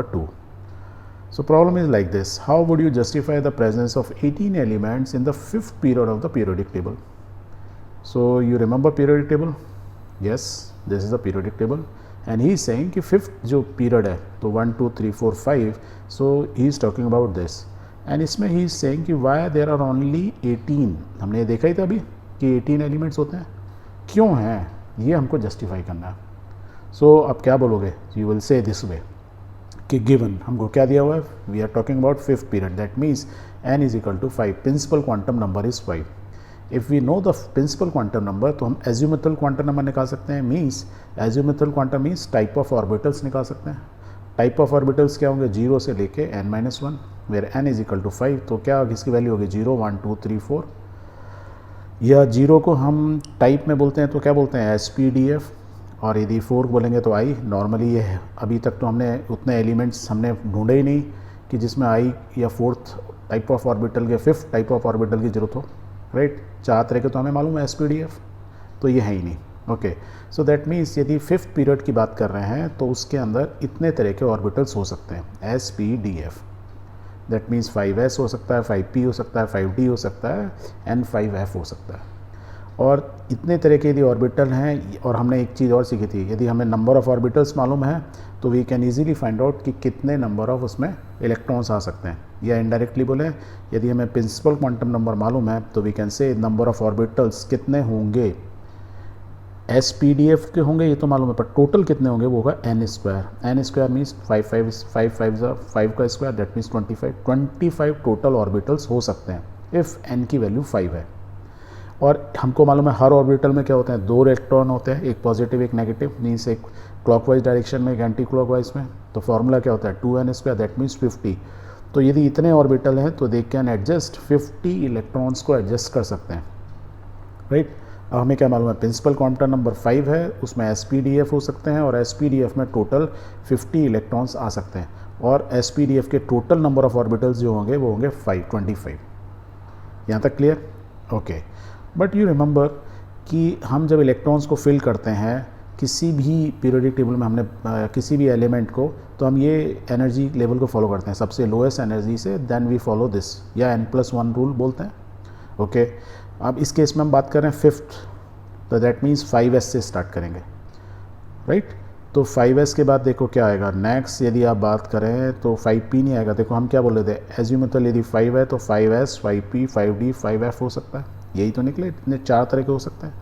2. So problem is like this: how would you justify the presence of 18 elements in the fifth period of the periodic table? So you remember periodic table? Yes, this is the periodic table and he is saying कि fifth जो period है तो 1 2 3 4 5, so he is talking about this and इसमें he is saying कि why there are only 18. हमने देखा ही था अभी कि 18 एलिमेंट्स होते हैं, क्यों हैं, ये हमको जस्टिफाई करना है. सो अब क्या बोलोगे? You will say this way कि गिवन हमको क्या दिया हुआ है, we are talking about fifth period, that means n is equal to 5, principal quantum number is 5. If we know the principal quantum number तो हम एज्यूमेथल क्वांटम नंबर निकाल सकते हैं. Means azimuthal quantum means type of orbitals निकाल सकते हैं. Type of orbitals क्या होंगे? 0 से लेके n-1, where n is equal to 5. तो क्या इसकी वैल्यू होगी? 0 1 2 3 4. या 0 को हम टाइप में बोलते हैं तो क्या बोलते हैं? SPDF. और यदि 4 बोलेंगे तो आई. नॉर्मली ये है, अभी तक तो हमने उतने एलिमेंट्स हमने ढूंढे ही नहीं कि जिसमें आई या फोर्थ टाइप ऑफ ऑर्बिटल के फिफ्थ टाइप ऑफ ऑर्बिटल की जरूरत हो, राइट. 4 तरह के तो हमें मालूम है SPDF, तो ये है ही नहीं. ओके, सो दैट मीन्स यदि फिफ्थ पीरियड की बात कर रहे हैं तो उसके अंदर इतने तरह के ऑर्बिटल्स हो सकते हैं SPDF. दैट मीन्स 5s हो सकता है, 5p हो सकता है, 5d हो सकता है एंड 5f हो सकता है. और इतने तरह के यदि ऑर्बिटल हैं, और हमने एक चीज़ और सीखी थी, यदि हमें नंबर ऑफ़ ऑर्बिटल्स मालूम है तो we can easily find out कि कितने नंबर ऑफ उसमें इलेक्ट्रॉन्स आ सकते हैं. या इनडायरेक्टली बोले, यदि हमें प्रिंसिपल क्वांटम नंबर मालूम है तो we can say number of orbitals कितने होंगे. SPDF के होंगे ये तो मालूम है, पर टोटल कितने होंगे वो होगा n square. n square means 5 का square, that means 25 total orbitals हो सकते हैं इफ़ n की वैल्यू 5 है. और हमको मालूम है हर ऑर्बिटल में क्या होते हैं? 2 इलेक्ट्रॉन होते हैं, एक पॉजिटिव एक नेगेटिव. मीन्स एक क्लॉकवाइज डायरेक्शन में एक एंटी क्लॉकवाइज में. तो फार्मूला क्या होता है? 2n square, that means 50. तो यदि इतने ऑर्बिटल हैं तो दे कैन एडजस्ट 50 इलेक्ट्रॉन्स को एडजस्ट कर सकते हैं, राइट. अब हमें क्या मालूम है? प्रिंसिपल क्वांटम नंबर 5 है, उसमें SPDF हो सकते हैं और SPDF में टोटल 50 इलेक्ट्रॉन्स आ सकते हैं. और SPDF के टोटल नंबर ऑफ ऑर्बिटल्स जो होंगे वो होंगे 25. यहाँ तक clear? Okay. But you remember कि हम जब इलेक्ट्रॉन्स को फिल करते हैं किसी भी पीरियोडिक टेबल में, हमने किसी भी एलिमेंट को, तो हम ये एनर्जी लेवल को फॉलो करते हैं सबसे लोएस्ट एनर्जी से, देन वी फॉलो दिस, या n+1 रूल बोलते हैं. ओके. अब इस केस में हम बात कर रहे हैं फिफ्थ, तो दैट मीन्स 5s से स्टार्ट करेंगे, राइट. तो 5s के बाद देखो क्या आएगा नेक्स्ट. यदि आप बात करें तो 5p नहीं आएगा. देखो हम क्या बोल रहे थे, एज्यूमेथल यदि 5 है तो 5s 5p 5d 5f हो सकता है. यही तो निकले, इतने 4 तरह के हो सकते हैं.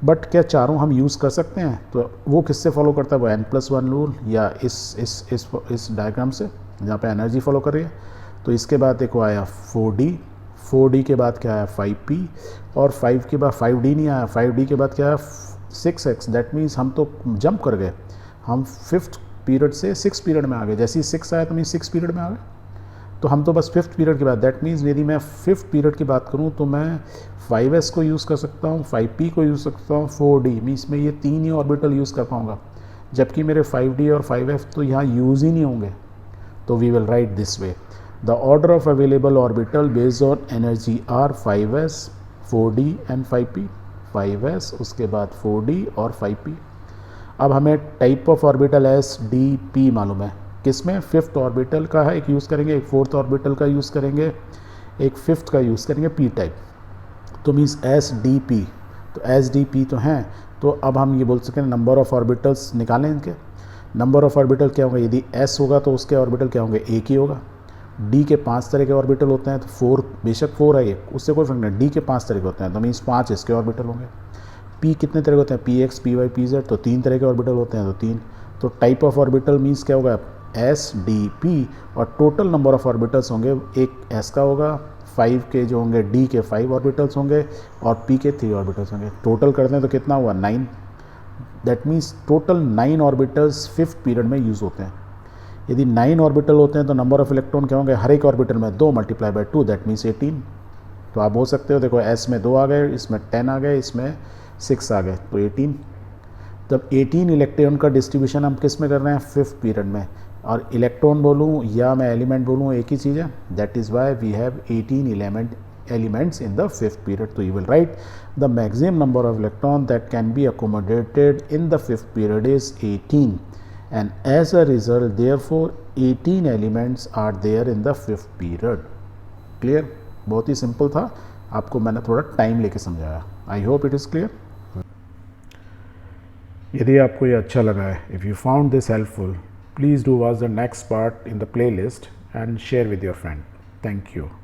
बट क्या चारों हम यूज़ कर सकते हैं? तो वो किससे फॉलो करता है? वो n+1 रूल या इस डायग्राम से जहाँ पे एनर्जी फॉलो कर रही है. तो इसके बाद देखो आया 4d के बाद क्या आया 5p, और 5 के बाद 5d नहीं आया. 5d के बाद क्या आया 6x. दैट मीन्स हम तो जंप कर गए, हम फिफ्थ पीरियड से 6 पीरियड में आ गए. जैसे ही 6 आया तो मीन 6 पीरियड में आ गए. तो हम तो बस फिफ्थ पीरियड के बाद, दैट मीन्स यदि मैं फिफ्थ पीरियड की बात करूं तो मैं 5s को यूज़ कर सकता हूं, 5p को यूज़ कर सकता हूं, 4d मीन्स मैं ये 3 ही ऑर्बिटल यूज़ कर पाऊंगा. जबकि मेरे 5d और 5f तो यहाँ यूज़ ही नहीं होंगे. तो we will write this way, the order of available orbital based on energy are 5s 4d and 5p. 5s उसके बाद 4d और 5p. अब हमें टाइप ऑफ ऑर्बिटल SDP मालूम है. किसमें? फिफ्थ ऑर्बिटल का है, एक यूज़ करेंगे, एक फोर्थ ऑर्बिटल का यूज़ करेंगे, एक फिफ्थ का यूज़ करेंगे p टाइप. तो मीन्स SDP. तो SDP तो हैं. तो अब हम ये बोल सकते हैं नंबर ऑफ़ ऑर्बिटल्स निकालें इनके. नंबर ऑफ़ ऑर्बिटल क्या होगा? यदि S होगा तो उसके ऑर्बिटल क्या होंगे? एक ही होगा. D के 5 तरह के ऑर्बिटल होते हैं, तो 4 बेशक 4 है ये, उससे कोई फर्क नहीं. D के 5 तरह के होते हैं तो मीन्स 5 इसके ऑर्बिटल होंगे. P कितने तरह के होते हैं? PX PY PZ, तो 3 तरह के ऑर्बिटल होते हैं, तो 3. तो टाइप ऑफ ऑर्बिटल मीन्स क्या होगा? SDP. और टोटल नंबर ऑफ ऑर्बिटल्स होंगे, एक S का होगा, 5 के जो होंगे D के 5 ऑर्बिटल्स होंगे और P के 3 ऑर्बिटल्स होंगे. टोटल करते हैं तो कितना हुआ? 9. That means total 9 orbitals fifth period में यूज़ होते हैं. यदि 9 ऑर्बिटल होते हैं तो नंबर ऑफ इलेक्ट्रॉन क्या होंगे? हर एक ऑर्बिटल में 2 × 2, दैट मीन्स 18. तो आप बोल सकते हो देखो S में 2 आ गए, इसमें 10 आ गए, इसमें 6 आ गए, तो 18. तब 18 इलेक्ट्रॉन का डिस्ट्रीब्यूशन हम किस में कर रहे हैं? फिफ्थ पीरियड में. और इलेक्ट्रॉन बोलूँ या मैं एलिमेंट बोलूँ एक ही चीज़ है. That is why we have 18 elements in the fifth period. So you will write the maximum number of electron that can be accommodated in the fifth period is 18, and as a result therefore 18 elements are there in the fifth period. Clear? बहुत ही simple था, आपको मैंने थोड़ा time लेके समझाया. I hope it is clear. यदि आपको ये अच्छा लगा है, if you found this helpful, please do watch the next part in the play list and share with your friend. Thank you.